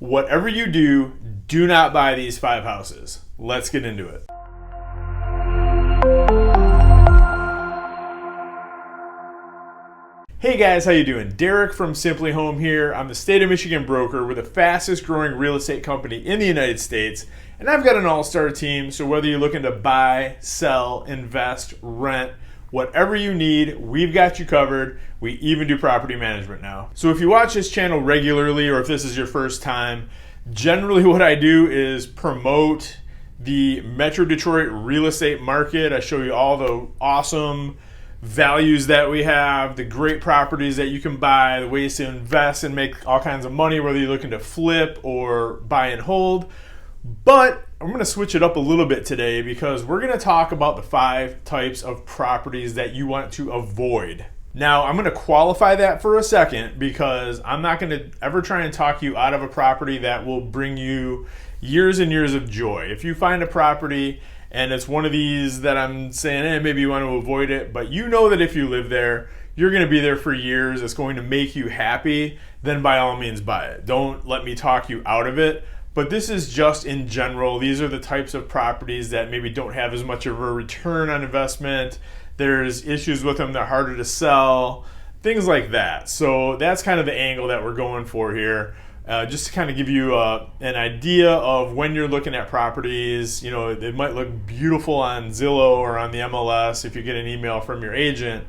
Whatever you do, do not buy these 5 houses. Let's get into it. Hey guys, how you doing? Derek from Simply Home here. I'm the state of Michigan broker. We're the fastest growing real estate company in the United States, and I've got an all-star team. So whether you're looking to buy, sell, invest, rent, whatever you need, we've got you covered. We even do property management now. So if you watch this channel regularly, or if this is your first time, generally what I do is promote the Metro Detroit real estate market. I show you all the awesome values that we have, the great properties that you can buy, the ways to invest and make all kinds of money, whether you're looking to flip or buy and hold. But I'm going to switch it up a little bit today because we're going to talk about the 5 types of properties that you want to avoid. Now, I'm going to qualify that for a second because I'm not going to ever try and talk you out of a property that will bring you years and years of joy. If you find a property and it's one of these that I'm saying, maybe you want to avoid it, but you know that if you live there, you're going to be there for years, it's going to make you happy, then by all means buy it. Don't let me talk you out of it. But this is just in general. These are the types of properties that maybe don't have as much of a return on investment. There's issues with them, they're harder to sell, things like that. So that's kind of the angle that we're going for here. Just to kind of give you an idea of when you're looking at properties. You know, it might look beautiful on Zillow or on the MLS if you get an email from your agent,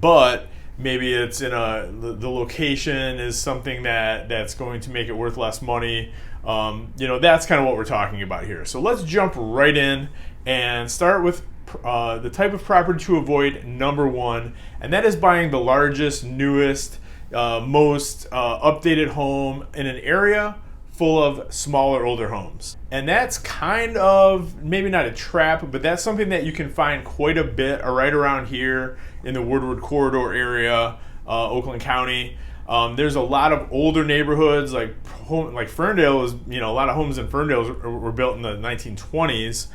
but maybe it's in the location is something that's going to make it worth less money. That's kind of what we're talking about here. So let's jump right in and start with the type of property to avoid, number 1, and that is buying the largest, newest, most updated home in an area full of smaller, older homes. And that's kind of maybe not a trap, but that's something that you can find quite a bit right around here in the Woodward Corridor area, Oakland County. There's a lot of older neighborhoods like Ferndale is, a lot of homes in Ferndale were built in the 1920s.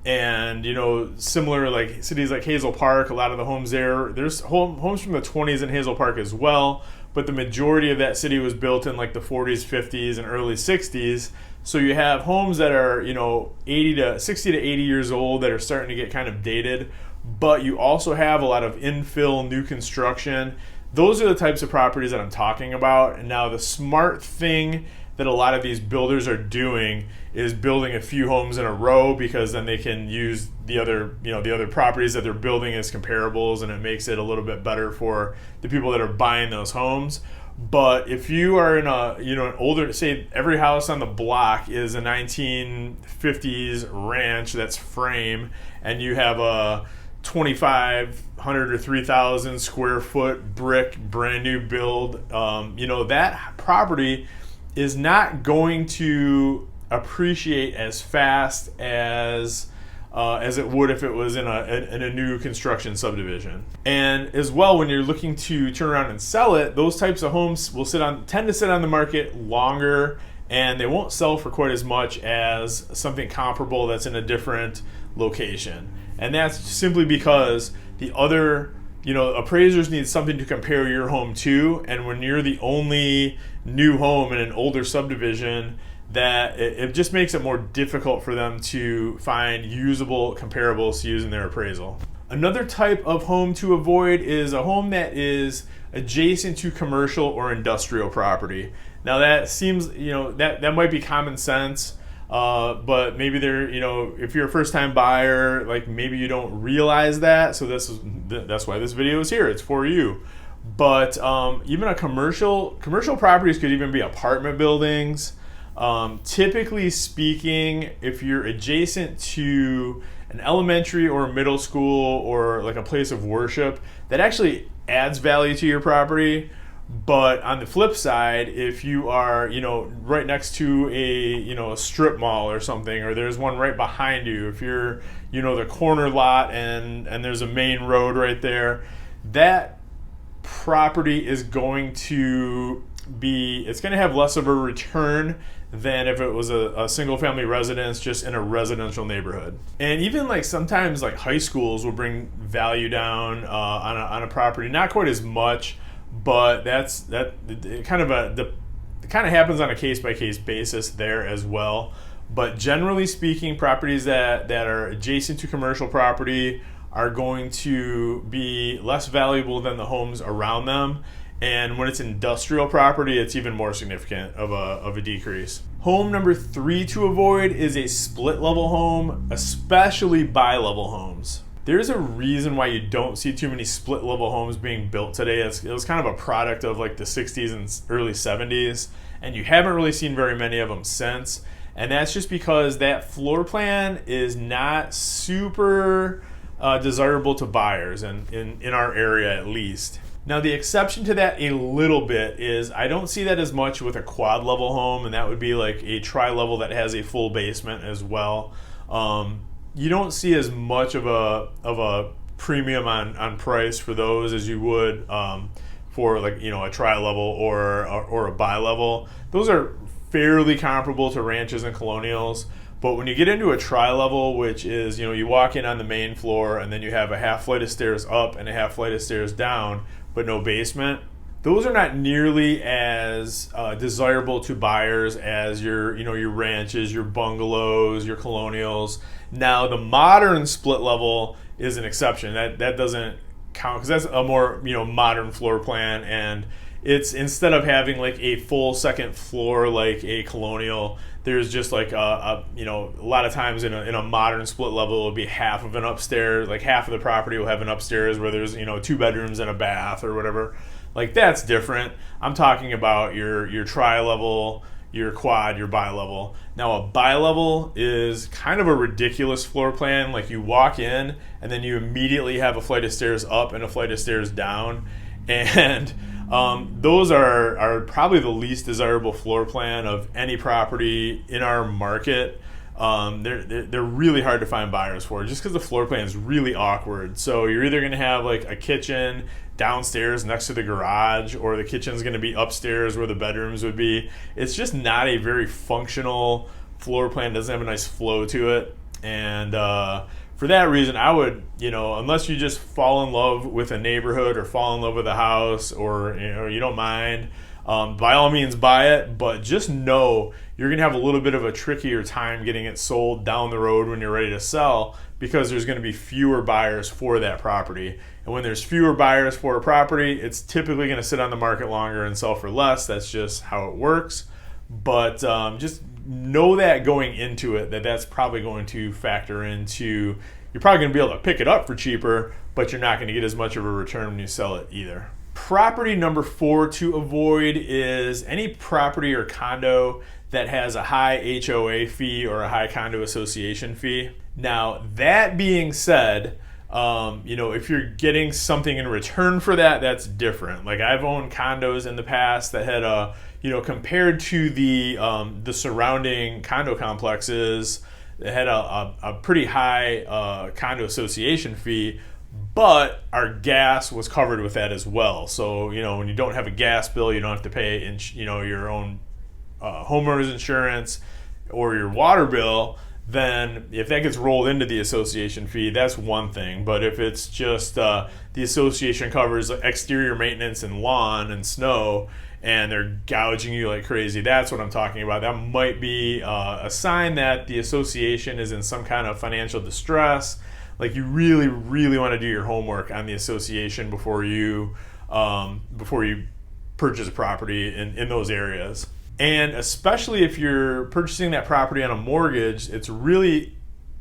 And similar like cities like Hazel Park, a lot of the homes there's homes from the 20s in Hazel Park as well, but the majority of that city was built in like the 40s, 50s, and early 60s. So you have homes that are 60 to 80 years old that are starting to get kind of dated, but you also have a lot of infill new construction. Those are the types of properties that I'm talking about. And now the smart thing that a lot of these builders are doing is building a few homes in a row, because then they can use the other properties that they're building as comparables, and it makes it a little bit better for the people that are buying those homes. But if you are in an older, say every house on the block is a 1950s ranch that's frame, and you have a 2,500 or 3,000 square foot brick brand new build, that property is not going to appreciate as fast as it would if it was in a new construction subdivision. And as well, when you're looking to turn around and sell it, those types of homes will tend to sit on the market longer, and they won't sell for quite as much as something comparable that's in a different location. And that's simply because the other appraisers need something to compare your home to, and when you're the only new home in an older subdivision, that it just makes it more difficult for them to find usable comparables to use in their appraisal. Another type of home to avoid is a home that is adjacent to commercial or industrial property. Now that seems, that might be common sense, but maybe if you're a first-time buyer, like maybe you don't realize that. So that's why this video is here. It's for you. But even commercial properties could even be apartment buildings. Typically speaking, if you're adjacent to an elementary or a middle school or like a place of worship, that actually adds value to your property. But on the flip side, if you are, right next to a strip mall or something, or there's one right behind you, if you're, the corner lot and there's a main road right there, that property is going to have less of a return than if it was a single family residence just in a residential neighborhood. And even like sometimes like high schools will bring value down on a property, not quite as much, but that's kind of the it kind of happens on a case-by-case basis there as well. But generally speaking, properties that are adjacent to commercial property are going to be less valuable than the homes around them. And when it's industrial property, it's even more significant of a decrease. Home number 3 to avoid is a split level home, especially bi-level homes. There's a reason why you don't see too many split level homes being built today. It was kind of a product of like the 60s and early 70s, and you haven't really seen very many of them since. And that's just because that floor plan is not super desirable to buyers, and in our area at least. Now, the exception to that a little bit is I don't see that as much with a quad level home, and that would be like a tri-level that has a full basement as well. You don't see as much of a premium on price for those as you would for like, you know, a tri-level or a bi-level. Those are fairly comparable to ranches and colonials. But when you get into a tri-level, which is, you know, you walk in on the main floor and then you have a half flight of stairs up and a half flight of stairs down, but no basement, those are not nearly as desirable to buyers as your ranches, your bungalows, your colonials. Now, the modern split level is an exception. That doesn't count because that's a more, you know, modern floor plan, and it's, instead of having like a full second floor like a colonial, there's just like a lot of times in a modern split level, it'll be half of an upstairs, like half of the property will have an upstairs where there's, you know, 2 bedrooms and a bath or whatever. Like, that's different. I'm talking about your tri-level, your quad, your bi-level. Now, a bi-level is kind of a ridiculous floor plan. Like, you walk in and then you immediately have a flight of stairs up and a flight of stairs down, and those are probably the least desirable floor plan of any property in our market. They're really hard to find buyers for just because the floor plan is really awkward. So you're either going to have like a kitchen downstairs next to the garage, or the kitchen's going to be upstairs where the bedrooms would be. It's just not a very functional floor plan. It doesn't have a nice flow to it. And for that reason, I would, you know, unless you just fall in love with a neighborhood or fall in love with a house, or, you know, you don't mind, by all means buy it, but just know you're going to have a little bit of a trickier time getting it sold down the road when you're ready to sell, because there's going to be fewer buyers for that property. And when there's fewer buyers for a property, it's typically going to sit on the market longer and sell for less. That's just how it works. But just know that going into it, that's probably going to factor into, you're probably going to be able to pick it up for cheaper, but you're not going to get as much of a return when you sell it either. Property number 4 to avoid is any property or condo that has a high HOA fee or a high condo association fee. Now, that being said, if you're getting something in return for that, that's different. Like, I've owned condos in the past that had compared to the surrounding condo complexes, it had a pretty high condo association fee, but our gas was covered with that as well. So, when you don't have a gas bill, you don't have to pay, your own homeowner's insurance or your water bill. Then if that gets rolled into the association fee, that's one thing. But if it's just the association covers exterior maintenance and lawn and snow, and they're gouging you like crazy, that's what I'm talking about. That might be a sign that the association is in some kind of financial distress. Like, you really, really want to do your homework on the association before you purchase a property in those areas. And especially if you're purchasing that property on a mortgage, it's really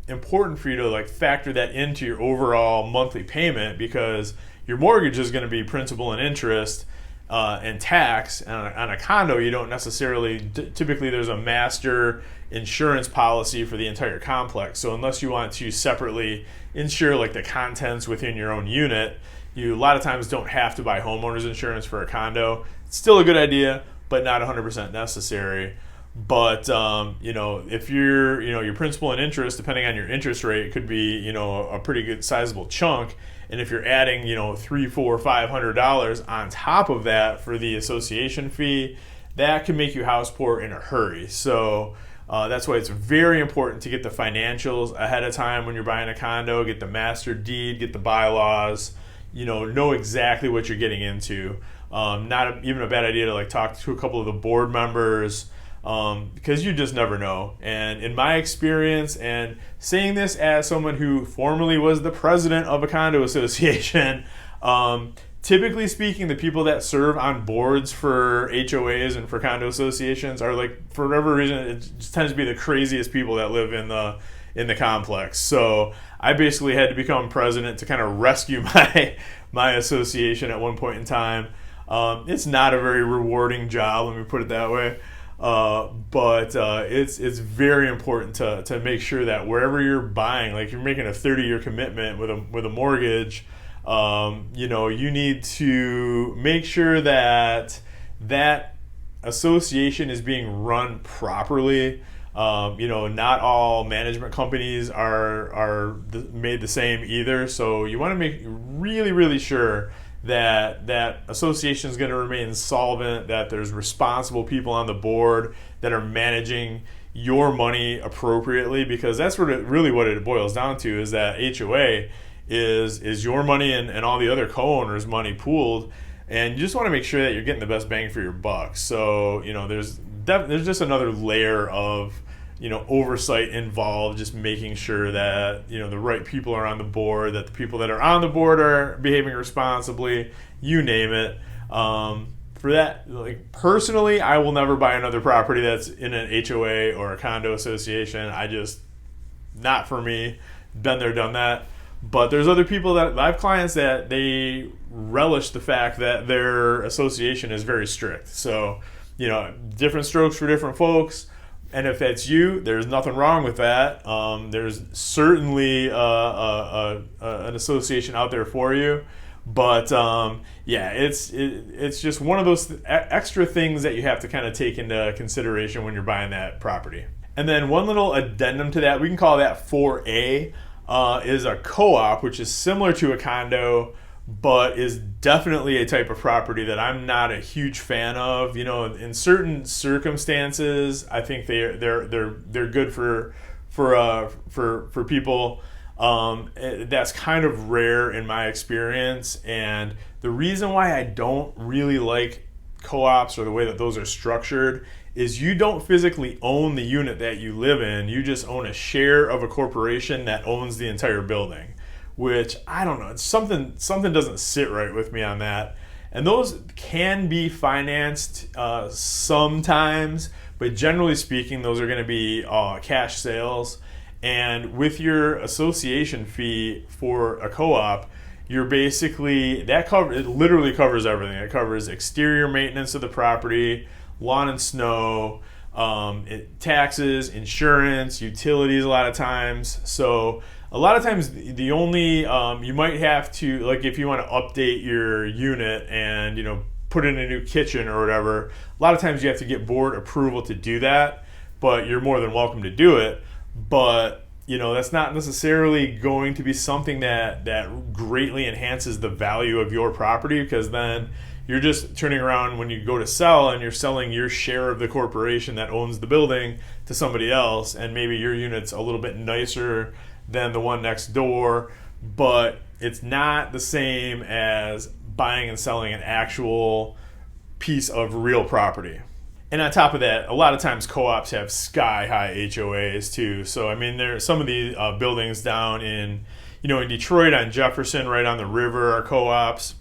important for you to factor that into your overall monthly payment, because your mortgage is going to be principal and interest and tax. And on a condo, you don't necessarily, typically there's a master insurance policy for the entire complex. So unless you want to separately insure the contents within your own unit, you a lot of times don't have to buy homeowners insurance for a condo. It's still a good idea, but not 100% necessary. But if your principal and interest, depending on your interest rate, could be a pretty good sizable chunk. And if you're adding $300, $400, $500 on top of that for the association fee, that can make you house poor in a hurry. So that's why it's very important to get the financials ahead of time when you're buying a condo. Get the master deed, get the bylaws. know exactly what you're getting into. Not even a bad idea to like talk to a couple of the board members, because you just never know. And in my experience, and saying this as someone who formerly was the president of a condo association, typically speaking, the people that serve on boards for HOAs and for condo associations are like, for whatever reason, it just tends to be the craziest people that live in the complex. So I basically had to become president to kind of rescue my association at one point in time. It's not a very rewarding job, let me put it that way. But it's very important to make sure that wherever you're buying, like you're making a 30-year commitment with a mortgage, you need to make sure that association is being run properly. Not all management companies are made the same either. So you want to make really, really sure that association is going to remain solvent, that there's responsible people on the board that are managing your money appropriately, because that's what it boils down to, is that HOA is your money and all the other co-owners' money pooled, and you just want to make sure that you're getting the best bang for your buck. So there's just another layer of oversight involved, just making sure that the right people are on the board, that the people that are on the board are behaving responsibly, you name it. For that, like personally, I will never buy another property that's in an HOA or a condo association. Not for me. Been there, done that. But there's other people that I have clients that they relish the fact that their association is very strict. So, different strokes for different folks. And if that's you, there's nothing wrong with that. There's certainly an association out there for you. But it's just one of those extra things that you have to kind of take into consideration when you're buying that property. And then one little addendum to that, we can call that 4A, is a co-op, which is similar to a condo, but is definitely a type of property that I'm not a huge fan of. In certain circumstances, I think they're good for people. That's kind of rare in my experience, and the reason why I don't really like co-ops or the way that those are structured is you don't physically own the unit that you live in. You just own a share of a corporation that owns the entire building, which I don't know. It's something doesn't sit right with me on that. And those can be financed sometimes, but generally speaking, those are going to be cash sales. And with your association fee for a co-op, you're basically, it literally covers everything. It covers exterior maintenance of the property, lawn and snow, taxes, insurance, utilities a lot of times. So a lot of times the only, you might have to, like if you want to update your unit and, put in a new kitchen or whatever, a lot of times you have to get board approval to do that, but you're more than welcome to do it. But that's not necessarily going to be something that greatly enhances the value of your property, because then you're just turning around when you go to sell and you're selling your share of the corporation that owns the building to somebody else, and maybe your unit's a little bit nicer than the one next door, but it's not the same as buying and selling an actual piece of real property. And on top of that, a lot of times co-ops have sky-high HOAs too. So there are some of the buildings down in Detroit on Jefferson, right on the river, are co-ops.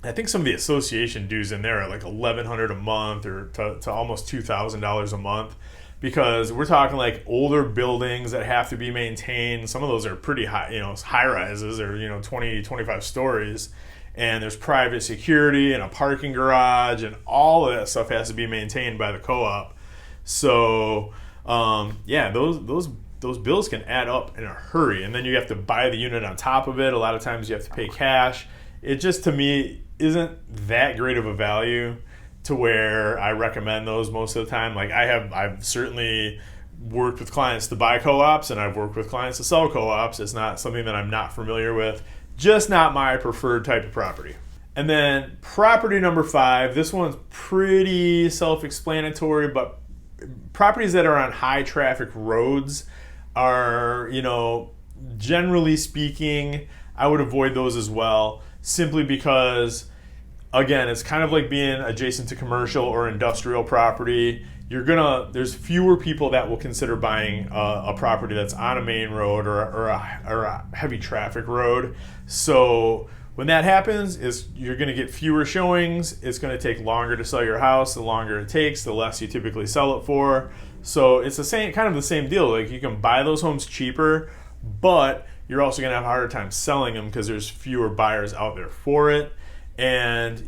I think some of the association dues in there are like $1,100 a month, or to almost $2,000 a month, because we're talking like older buildings that have to be maintained. Some of those are pretty high, high rises, or 20, 25 stories. And there's private security and a parking garage, and all of that stuff has to be maintained by the co-op. So, those bills can add up in a hurry, and then you have to buy the unit on top of it. A lot of times you have to pay cash. It just, to me, isn't that great of a value to where I recommend those most of the time. Like I've certainly worked with clients to buy co-ops, and I've worked with clients to sell co-ops. It's not something that I'm not familiar with. Just not my preferred type of property. And then property number 5, this one's pretty self-explanatory, but properties that are on high traffic roads are, generally speaking, I would avoid those as well. simply because, again, it's kind of like being adjacent to commercial or industrial property. There's fewer people that will consider buying a property that's on a main road or a heavy traffic road. So when that happens, you're going to get fewer showings. It's going to take longer to sell your house. The longer it takes, the less you typically sell it for. So it's kind of the same deal. Like, you can buy those homes cheaper, but you're also going to have a harder time selling them because there's fewer buyers out there for it. And,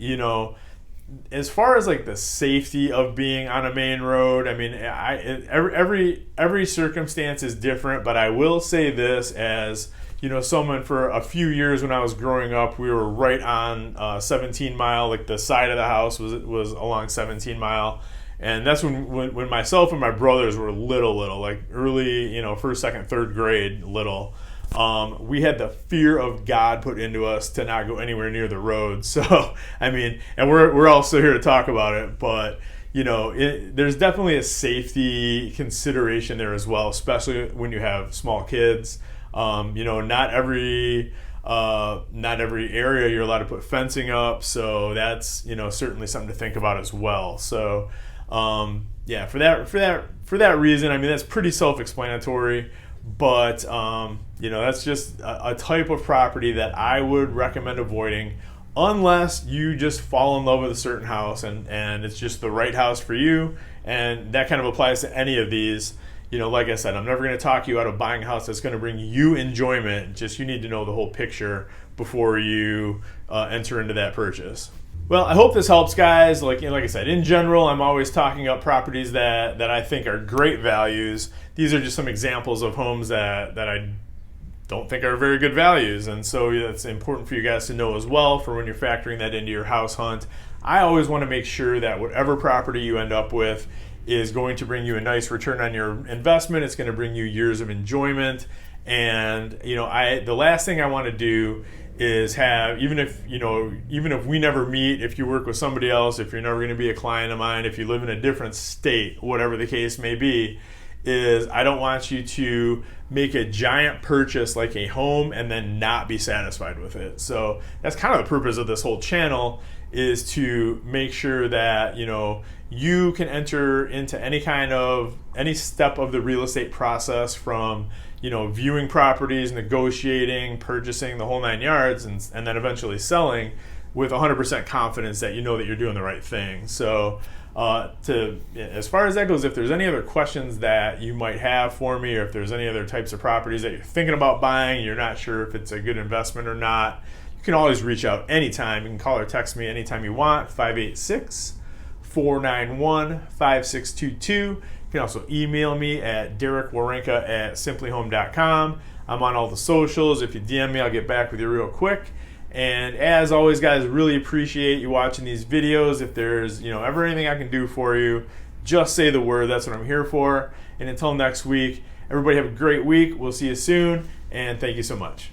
as far as like the safety of being on a main road, I mean, every circumstance is different, but I will say this as, someone for a few years when I was growing up, we were right on 17 Mile, like the side of the house was along 17 Mile. And that's when myself and my brothers were little, like early, first, second, third grade little. We had the fear of God put into us to not go anywhere near the road. So, I mean, and we're also here to talk about it, but there's definitely a safety consideration there as well, especially when you have small kids. Not every area you're allowed to put fencing up, so that's certainly something to think about as well. So, for that reason, I mean, that's pretty self-explanatory. But, that's just a type of property that I would recommend avoiding unless you just fall in love with a certain house and it's just the right house for you. And that kind of applies to any of these. Like I said, I'm never going to talk you out of buying a house that's going to bring you enjoyment. Just you need to know the whole picture before you enter into that purchase. Well, I hope this helps, guys. Like I said, in general, I'm always talking up properties that I think are great values. These are just some examples of homes that I don't think are very good values. And so that's important for you guys to know as well for when you're factoring that into your house hunt. I always want to make sure that whatever property you end up with is going to bring you a nice return on your investment. It's going to bring you years of enjoyment. And, the last thing I want to do is have, even if we never meet, if you work with somebody else, if you're never going to be a client of mine, if you live in a different state, whatever the case may be, is I don't want you to make a giant purchase like a home and then not be satisfied with it. So that's kind of the purpose of this whole channel, is to make sure that you can enter into any step of the real estate process, from viewing properties, negotiating, purchasing, the whole 9 yards, and then eventually selling with 100% confidence that that you're doing the right thing. So as far as that goes, if there's any other questions that you might have for me, or if there's any other types of properties that you're thinking about buying, you're not sure if it's a good investment or not, you can always reach out anytime. You can call or text me anytime you want, 586-491-5622. You can also email me at Werenka@simplyhome.com. I'm on all the socials. If you DM me, I'll get back with you real quick. And as always, guys, really appreciate you watching these videos. If there's ever anything I can do for you, just say the word. That's what I'm here for. And until next week, everybody have a great week. We'll see you soon, and thank you so much.